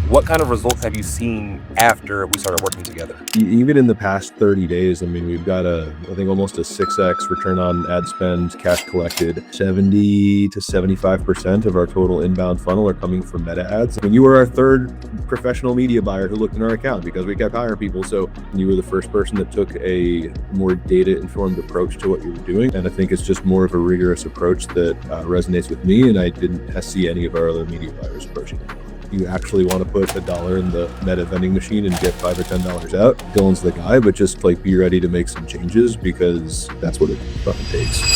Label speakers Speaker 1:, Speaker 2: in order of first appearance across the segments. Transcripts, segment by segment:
Speaker 1: what kind of results have you seen after we started working together?
Speaker 2: Even in the past 30 days, I mean, we've got I think almost a 6x return on ad spend, cash collected. 70 to 75% of our total inbound funnel are coming from meta ads. I mean, you were our third professional media buyer who looked in our account because we kept hiring people. So you were the first person that took a more data-informed approach to what you were doing. And I think it's just more of a rigorous approach that resonates with me. And I didn't see any of our other media buyers approaching it. You actually want to put $1 in the meta vending machine and get $5 or $10 out, Dylan's the guy, but just like be ready to make some changes because that's what it fucking takes.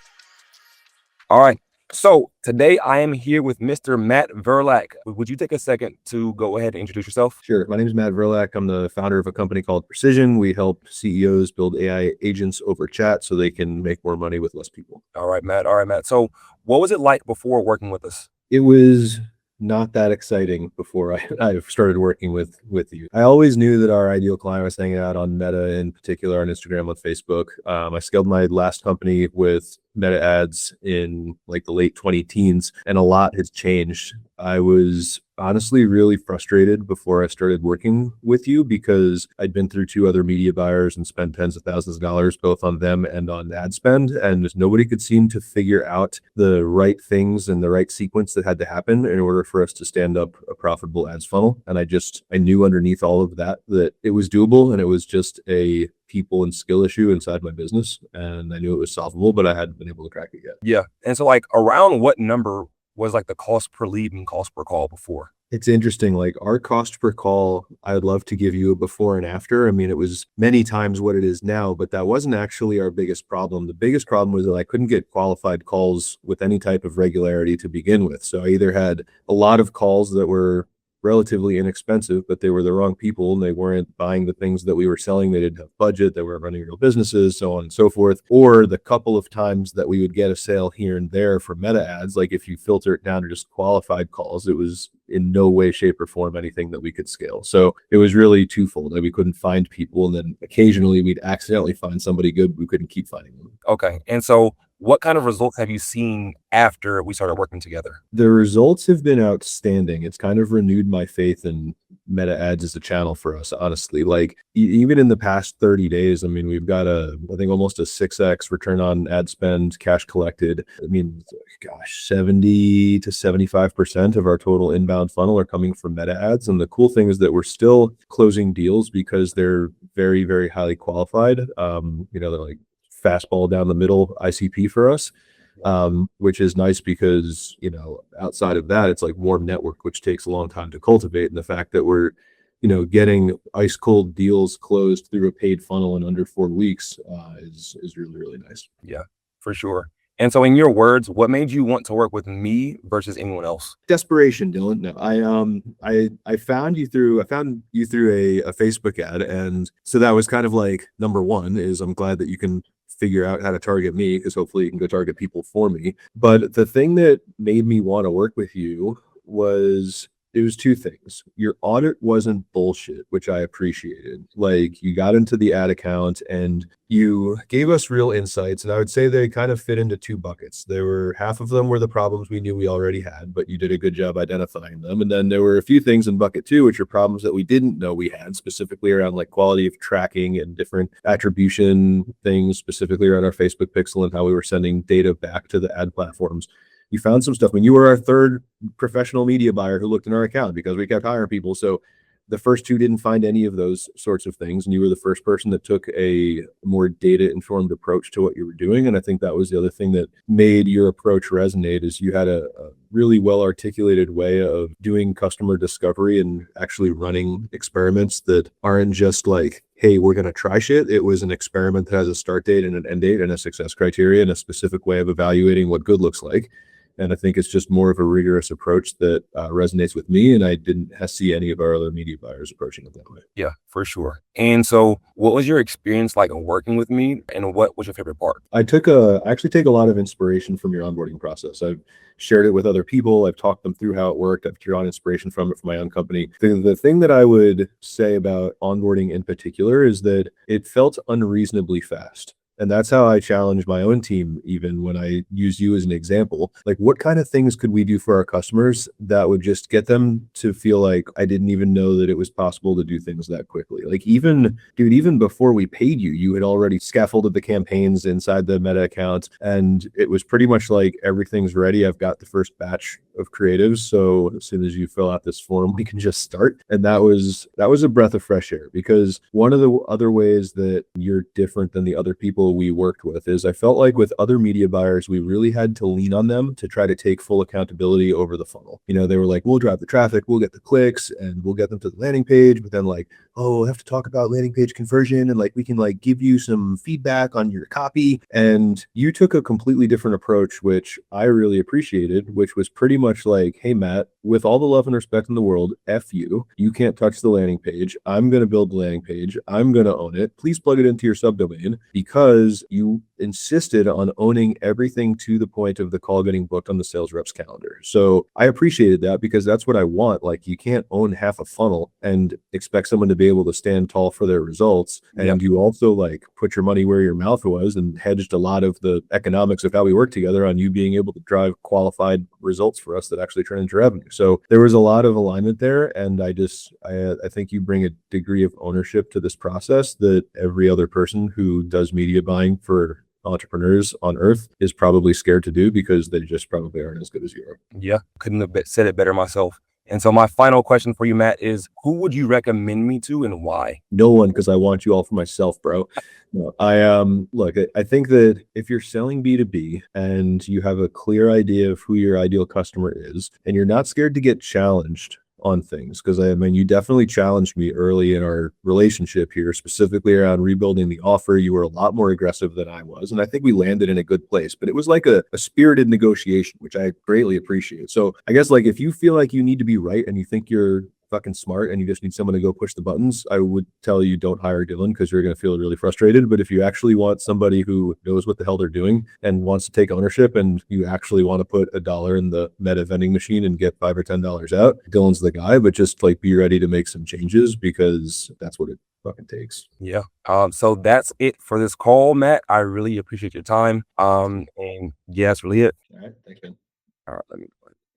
Speaker 1: All right. So today I am here with Mr. Matt Verlack. Would you take a second to go ahead and introduce yourself?
Speaker 2: Sure. My name is Matt Verlack. I'm the founder of a company called Precision. We help CEOs build AI agents over chat so they can make more money with less people.
Speaker 1: All right, Matt. So what was it like before working with us?
Speaker 2: It was not that exciting before I started working with you. I always knew that our ideal client was hanging out on Meta, in particular on Instagram, on Facebook. I scaled my last company with meta ads in like the late 2010s, and a lot has changed. I was honestly really frustrated before I started working with you because I'd been through 2 other media buyers and spent tens of thousands of dollars both on them and on ad spend, and nobody could seem to figure out the right things and the right sequence that had to happen in order for us to stand up a profitable ads funnel. And I knew underneath all of that it was doable, and it was just a people and skill issue inside my business, and I knew it was solvable, but I hadn't been able to crack it yet.
Speaker 1: Yeah. And so like around what number was like the cost per lead and cost per call before?
Speaker 2: It's interesting, like our cost per call, I would love to give you a before and after. I mean, it was many times what it is now, but that wasn't actually our biggest problem. The biggest problem was that I couldn't get qualified calls with any type of regularity to begin with. So I either had a lot of calls that were relatively inexpensive, but they were the wrong people and they weren't buying the things that we were selling. They didn't have budget, they weren't running real businesses, so on and so forth. Or the couple of times that we would get a sale here and there for meta ads, like if you filter it down to just qualified calls, it was in no way, shape, or form anything that we could scale. So it was really twofold. Like we couldn't find people, and then occasionally we'd accidentally find somebody good, we couldn't keep finding them.
Speaker 1: Okay. And so what kind of results have you seen after we started working together?
Speaker 2: The results have been outstanding. It's kind of renewed my faith in meta ads as a channel for us, honestly. Like even in the past 30 days, I mean, we've got I think almost a 6x return on ad spend, cash collected. I mean, gosh, 70 to 75% of our total inbound funnel are coming from meta ads. And the cool thing is that we're still closing deals because they're very, very highly qualified. They're like fastball down the middle ICP for us, which is nice because, outside of that, it's like warm network, which takes a long time to cultivate. And the fact that we're, getting ice cold deals closed through a paid funnel in under 4 weeks is really, really nice.
Speaker 1: Yeah, for sure. And so in your words, what made you want to work with me versus anyone else?
Speaker 2: Desperation, Dylan. No, I found you through a Facebook ad. And so that was kind of like number one is I'm glad that you can figure out how to target me, because hopefully you can go target people for me. But the thing that made me want to work with you was 2 things. Your audit wasn't bullshit, which I appreciated. Like you got into the ad account and you gave us real insights. And I would say they kind of fit into 2 buckets. Half of them were the problems we knew we already had, but you did a good job identifying them. And then there were a few things in bucket 2, which are problems that we didn't know we had, specifically around like quality of tracking and different attribution things, specifically around our Facebook pixel and how we were sending data back to the ad platforms. You found some stuff. When you were our third professional media buyer who looked in our account because we kept hiring people. So the first 2 didn't find any of those sorts of things. And you were the first person that took a more data-informed approach to what you were doing. And I think that was the other thing that made your approach resonate is you had a really well-articulated way of doing customer discovery and actually running experiments that aren't just like, hey, we're going to try shit. It was an experiment that has a start date and an end date and a success criteria and a specific way of evaluating what good looks like. And I think it's just more of a rigorous approach that resonates with me. And I didn't see any of our other media buyers approaching it that way.
Speaker 1: Yeah, for sure. And so what was your experience like working with me, and what was your favorite part?
Speaker 2: I actually take a lot of inspiration from your onboarding process. I've shared it with other people. I've talked them through how it worked. I've drawn inspiration from it for my own company. The thing that I would say about onboarding in particular is that it felt unreasonably fast. And that's how I challenge my own team, even when I use you as an example. Like, what kind of things could we do for our customers that would just get them to feel like I didn't even know that it was possible to do things that quickly? Like, even, dude, even before we paid you, you had already scaffolded the campaigns inside the Meta account. And it was pretty much like everything's ready. I've got the first batch of creatives. So as soon as you fill out this form, we can just start. And that was a breath of fresh air, because one of the other ways that you're different than the other people we worked with is I felt like with other media buyers, we really had to lean on them to try to take full accountability over the funnel. You know, they were like, we'll drive the traffic, we'll get the clicks, and we'll get them to the landing page. But then like, oh, we'll have to talk about landing page conversion, and like we can like give you some feedback on your copy. And you took a completely different approach, which I really appreciated, which was pretty much like, hey, Matt, with all the love and respect in the world, F you. You can't touch the landing page. I'm going to build the landing page. I'm going to own it. Please plug it into your subdomain, because you insisted on owning everything to the point of the call getting booked on the sales rep's calendar. So I appreciated that, because that's what I want. Like, you can't own half a funnel and expect someone to be able to stand tall for their results. And
Speaker 1: Yep.
Speaker 2: you also like put your money where your mouth was and hedged a lot of the economics of how we work together on you being able to drive qualified results for us that actually turn into revenue. So there was a lot of alignment there. And I think you bring a degree of ownership to this process that every other person who does media buying for entrepreneurs on earth is probably scared to do, because they just probably aren't as good as you are.
Speaker 1: Yeah, couldn't have said it better myself. And so my final question for you, Matt, is who would you recommend me to and why?
Speaker 2: No one, because I want you all for myself, bro. No, look, I think that if you're selling B2B and you have a clear idea of who your ideal customer is, and you're not scared to get challenged on things, because I mean, you definitely challenged me early in our relationship here, specifically around rebuilding the offer. You were a lot more aggressive than I was, and I think we landed in a good place. But it was like a spirited negotiation, which I greatly appreciate. So I guess, like, if you feel like you need to be right and you think you're fucking smart and you just need someone to go push the buttons, I would tell you don't hire Dylan, because you're going to feel really frustrated. But if you actually want somebody who knows what the hell they're doing and wants to take ownership, and you actually want to put $1 in the Meta vending machine and get $5 or $10 out, Dylan's the guy. But just like, be ready to make some changes, because that's what it fucking takes.
Speaker 1: Yeah. So that's it for this call, Matt. I really appreciate your time. And yeah, that's really it.
Speaker 2: All right. Thanks, man.
Speaker 1: All right. Let me